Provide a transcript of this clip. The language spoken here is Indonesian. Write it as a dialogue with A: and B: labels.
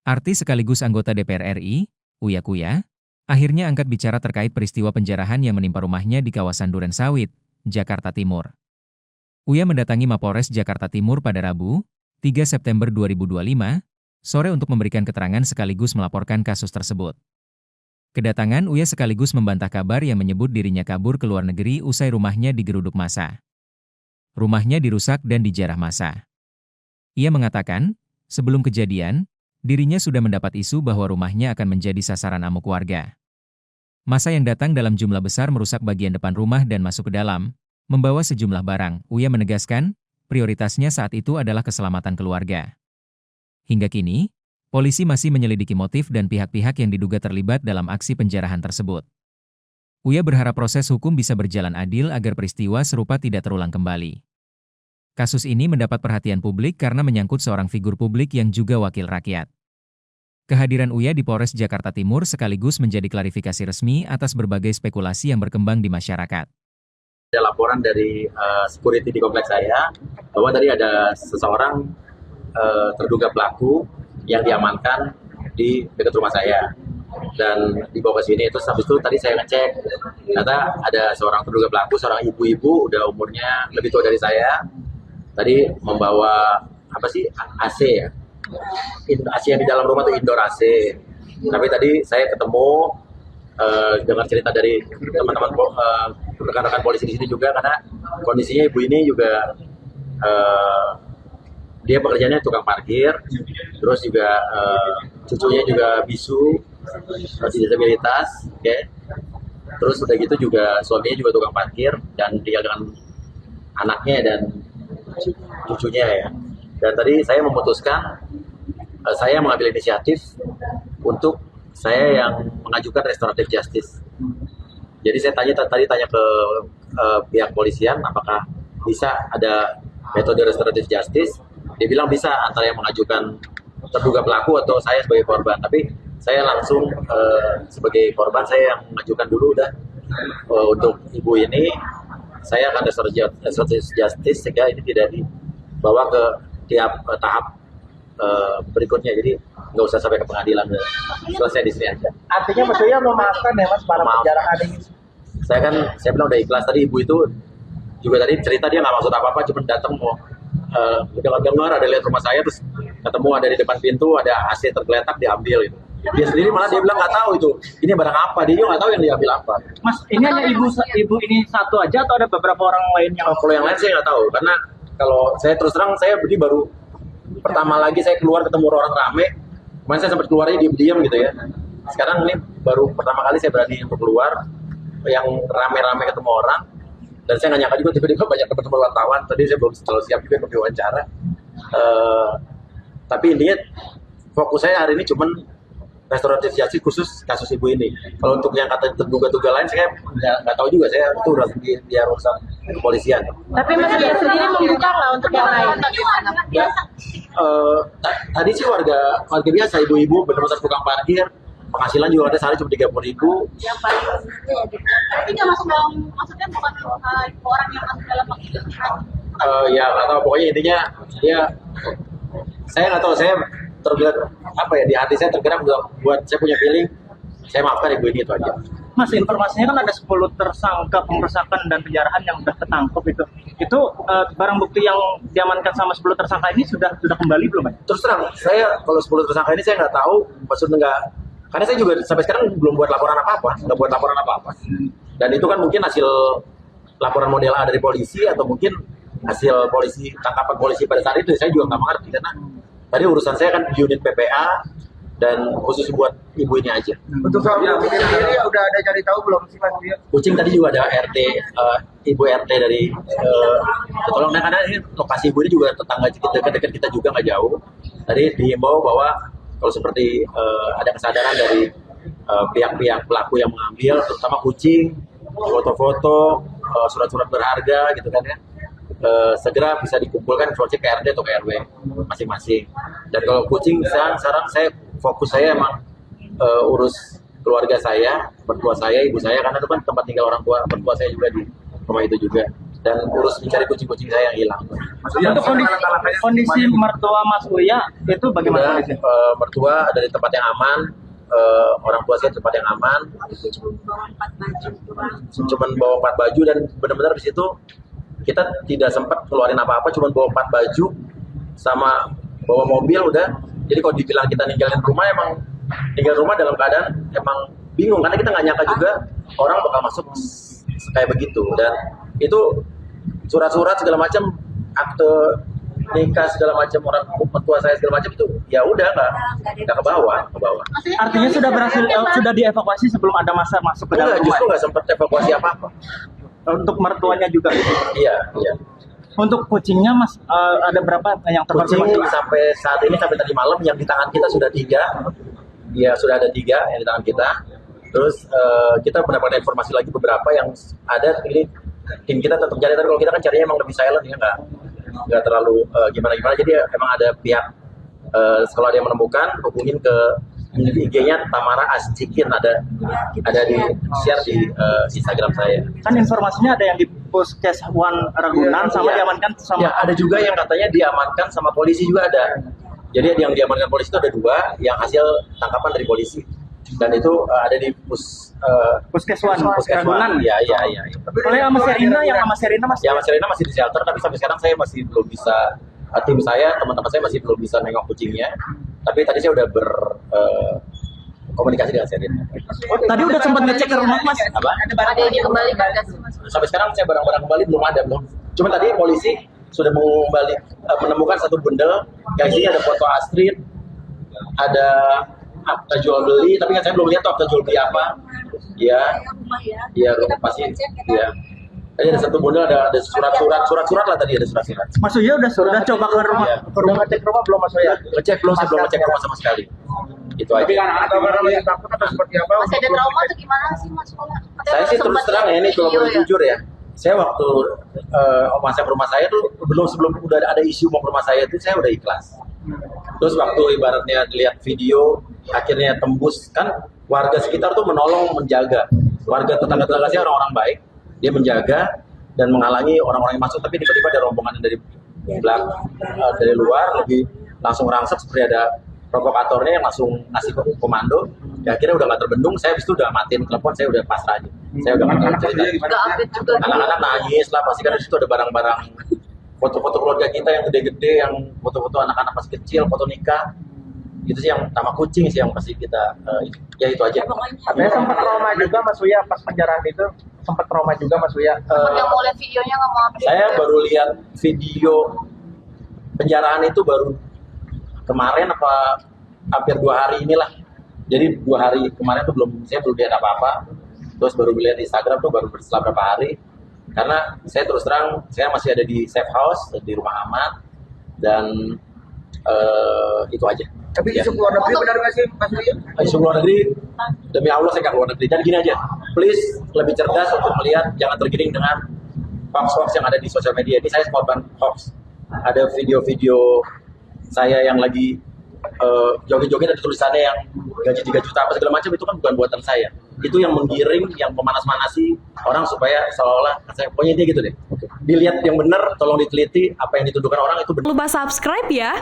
A: Artis sekaligus anggota DPR RI, Uya Kuya, akhirnya angkat bicara terkait peristiwa penjarahan yang menimpa rumahnya di kawasan Durensawit, Jakarta Timur. Uya mendatangi Mapolres Jakarta Timur pada Rabu, 3 September 2025, sore untuk memberikan keterangan sekaligus melaporkan kasus tersebut. Kedatangan Uya sekaligus membantah kabar yang menyebut dirinya kabur ke luar negeri usai rumahnya digeruduk massa. Rumahnya dirusak dan dijarah massa. Ia mengatakan, sebelum kejadian, dirinya sudah mendapat isu bahwa rumahnya akan menjadi sasaran amuk warga. Massa yang datang dalam jumlah besar merusak bagian depan rumah dan masuk ke dalam, membawa sejumlah barang. Uya menegaskan, prioritasnya saat itu adalah keselamatan keluarga. Hingga kini, polisi masih menyelidiki motif dan pihak-pihak yang diduga terlibat dalam aksi penjarahan tersebut. Uya berharap proses hukum bisa berjalan adil agar peristiwa serupa tidak terulang kembali. Kasus ini mendapat perhatian publik karena menyangkut seorang figur publik yang juga wakil rakyat. Kehadiran Uya di Polres Jakarta Timur sekaligus menjadi klarifikasi resmi atas berbagai spekulasi yang berkembang di masyarakat.
B: Ada laporan dari security di kompleks saya bahwa tadi ada seseorang terduga pelaku yang diamankan di dekat rumah saya dan dibawa ke sini. Terus habis itu tadi saya ngecek, ternyata ada seorang terduga pelaku, seorang ibu-ibu udah umurnya lebih tua dari saya. Tadi membawa AC ya. AC yang di dalam rumah tuh indoor AC. Tapi tadi saya ketemu dengar cerita dari teman-teman rekan-rekan polisi di sini juga, karena kondisinya ibu ini juga dia pekerjaannya tukang parkir, terus juga cucunya juga bisu, masih disabilitas, oke. Terus udah gitu juga suaminya juga tukang parkir dan tinggal dengan anaknya dan cucunya ya. Dan tadi saya memutuskan, saya mengambil inisiatif untuk saya yang mengajukan restoratif justice. Jadi saya tanya ke pihak polisian apakah bisa ada metode restoratif justice. Dia bilang bisa, antara yang mengajukan terduga pelaku atau saya sebagai korban. Tapi saya langsung sebagai korban, saya yang mengajukan dulu udah untuk ibu ini. Saya akan restoratif justice sehingga ini tidak dibawa ke tiap tahap berikutnya. Jadi nggak usah sampai ke pengadilan, selesai di sini aja.
C: Artinya Mas Uya memaafkan ya Mas para penjarahan ini?
B: Saya bilang udah ikhlas. Tadi ibu itu juga tadi cerita dia nggak maksud apa-apa, cuma datang mau dengar ada lihat rumah saya, terus ketemu ada di depan pintu ada AC tergeletak, diambil itu. Dia sendiri malah dia bilang nggak tahu itu ini barang apa, dia juga nggak tahu yang diambil apa.
C: Mas, ini hanya ibu ini satu aja atau ada beberapa orang lain yang?
B: Kalau yang lain saya nggak tahu, karena kalau saya terus terang saya baru pertama lagi saya keluar ketemu orang rame. Kemarin saya sempat keluarnya diam-diam gitu ya. Sekarang ini baru pertama kali saya berani untuk keluar yang rame-rame ketemu orang. Dan saya nggak nyangka juga tiba-tiba banyak teman-teman wartawan. Tadi saya belum terlalu siap juga untuk diwawancara. Tapi intinya fokus saya hari ini cuman restoratif justice khusus kasus ibu ini. Kalau untuk yang kata terduga-duga lain saya nggak tahu juga, saya itu udah di urusan kepolisian.
D: Tapi Mas Uya sendiri membuka nggak untuk yang lain?
B: Ya, tadi sih warga biasa, ibu-ibu benar-benar tukang parkir, penghasilan juga ada sehari cuma 30.000.
D: Yang paling ya gitu. Tapi nggak masuk dalam, maksudnya bukan orang yang masuk dalam maksudnya.
B: Ya nggak tahu, pokoknya intinya ya saya nggak tahu, saya tergerak di hati saya tergerak buat saya punya feeling saya maafkan ibu ini, itu aja.
C: Mas, informasinya kan ada 10 tersangka pengerusakan dan penjarahan yang sudah ketangkep itu barang bukti yang diamankan sama 10 tersangka ini sudah kembali belum, Mas?
B: Terus terang saya kalau 10 tersangka ini saya nggak tahu, maksudnya nggak, karena saya juga sampai sekarang belum buat laporan apa-apa, dan itu kan mungkin hasil laporan model A dari polisi atau mungkin hasil tangkapan polisi pada saat itu. Saya juga nggak mengerti karena tadi urusan saya kan unit PPA dan khusus buat ibu ini aja.
C: Untuk soal Kucing sendiri udah ada cari tahu belum sih Mas Uya?
B: Kucing tadi juga ada RT, ibu RT dari tolong, karena ini lokasi ibu ini juga tetangga dekat kita juga nggak jauh. Tadi diimbau bahwa kalau seperti ada kesadaran dari pihak-pihak pelaku yang mengambil, terutama kucing, foto-foto, surat-surat berharga gitu kan ya, segera bisa dikumpulkan informasi ke RT atau ke RW masing-masing. Dan kalau kucing sekarang fokus saya emang urus keluarga saya, mertua saya, ibu saya, karena itu kan tempat tinggal orang tua mertua saya juga di rumah itu juga. dan urus mencari kucing-kucing saya yang hilang.
C: Untuk kondisi mertua Mas Uya itu bagaimana?
B: Udah, mertua ada di tempat yang aman, orang tua saya di tempat yang aman, cuman bawa 4 baju dan benar-benar di situ kita tidak sempat keluarin apa-apa, cuman bawa 4 baju sama bawa mobil udah. Jadi kalau dibilang kita ninggalin rumah, emang tinggal rumah dalam keadaan emang bingung karena kita nggak nyangka juga orang bakal masuk kayak begitu. Dan itu surat-surat segala macam, akte nikah segala macam, orang mertua saya segala macam itu ya udah nggak ke bawah.
C: Artinya sudah berhasil sudah dievakuasi sebelum ada masa masuk ke dalam
B: Enggak,
C: rumah.
B: justru nggak sempat evakuasi apa-apa.
C: Untuk mertuanya juga.
B: Iya.
C: Untuk kucingnya Mas ada berapa yang
B: Kucing
C: terkonfirmasi?
B: sampai saat ini, sampai tadi malam yang di tangan kita sudah 3. Ya sudah ada 3 yang di tangan kita. Terus kita mendapatkan informasi lagi beberapa yang ada. Ini tim kita tetap cari, tapi kalau kita kan carinya emang lebih silent ya, nggak terlalu gimana. Jadi emang ada pihak kalau ada yang menemukan, hubungin ke IG-nya Tamara Ascikin, ada di share di Instagram saya.
C: Kan informasinya ada yang di Puskes One Ragunan sama
B: Iya.
C: diamankan sama
B: Ya, ada juga yang katanya diamankan sama polisi juga ada. Jadi yang diamankan polisi itu ada 2 yang hasil tangkapan dari polisi. Dan itu ada di
C: Puskes One
B: Puskesmas.
C: Ragunan.
B: Iya.
C: Oleh sama Serina, yang sama Serina Mas.
B: Ya, Mas Serena masih di shelter, tapi sampai sekarang saya masih belum bisa, tim saya, teman-teman saya masih belum bisa nengok kucingnya. Tapi tadi saya udah komunikasi dengan Serena.
C: Tadi udah sempat ngecek ke rumah Mas.
B: Apa?
D: Ada yang dikembalikan nggak sih Mas?
B: Sampai sekarang saya barang-barang kembali belum ada. Cuma tadi polisi sudah menemukan 1 bundel yang isinya ada foto Astrid, ada akta jual beli, tapi kan saya belum lihat tuh akta jual beli apa. Iya.
D: Rumah ya.
B: Iya,
D: Kita
B: pasti.
D: cek, kita
B: Iya. Tadi ada 1 bundel, ada surat-surat lah tadi, ada surat-surat.
C: Mas Uya udah coba ke rumah.
B: Iya.
C: Ke rumah cek rumah belum Mas Uya?
B: Ngecek belum, saya belum ngecek rumah sama sekali. Itu aja.
E: Atau karena takut atau seperti apa?
D: Masih ada trauma atau gimana sih Mas?
B: Saya sih terus terang ya, ini kalau boleh jujur ya. Saya waktu masa ke rumah saya tuh sebelum udah ada isu mau ke rumah saya tuh saya udah ikhlas. Terus waktu ibaratnya lihat video akhirnya tembus, kan warga sekitar tuh menolong, menjaga. Warga tetangga-tetangga saya orang-orang baik, dia menjaga dan menghalangi orang-orang yang masuk, tapi tiba-tiba ada rombongan dari belakang, dari luar lebih langsung rangsek seperti ada provokatornya yang langsung ngasih komando. Ya akhirnya udah nggak terbendung, saya habis itu udah matiin telepon, saya udah pasrah aja. Saya udah nggak cerita.
D: Nggak update juga.
B: Anak-anak nangis lah pasti, karena di situ ada barang-barang, foto-foto keluarga kita yang gede-gede, yang foto-foto anak-anak masih kecil, foto nikah. Itu sih yang sama kucing sih yang pasti kita ya itu aja.
E: Saya sempat trauma juga Mas Uya pas penjarahan itu, sempat trauma juga Mas Uya.
D: Yang mau lihat videonya nggak mau update.
B: Saya baru lihat video penjarahan itu baru kemarin apa hampir 2 hari inilah. Jadi 2 hari kemarin tuh saya belum lihat apa-apa. Terus baru lihat di Instagram tuh baru setelah berapa hari. Karena saya terus terang saya masih ada di safe house, di rumah aman, dan itu aja.
E: Tapi
B: Ya.
E: isu luar negeri benar nggak sih Mas Uya?
B: Isu luar negeri, demi Allah saya nggak luar negeri. Dan gini aja, please lebih cerdas untuk melihat, jangan tergiring dengan hoax-hoax yang ada di sosial media. Ini saya korban hoax. Ada video-video saya yang lagi joget-joget, ada tulisannya yang gaji 3 juta apa segala macam, itu kan bukan buatan saya. Itu yang menggiring, yang memanas-manasi orang supaya seolah-olah saya, pokoknya dia gitu deh. Dilihat yang benar, tolong diteliti apa yang dituduhkan orang itu benar.
F: Lupa subscribe ya.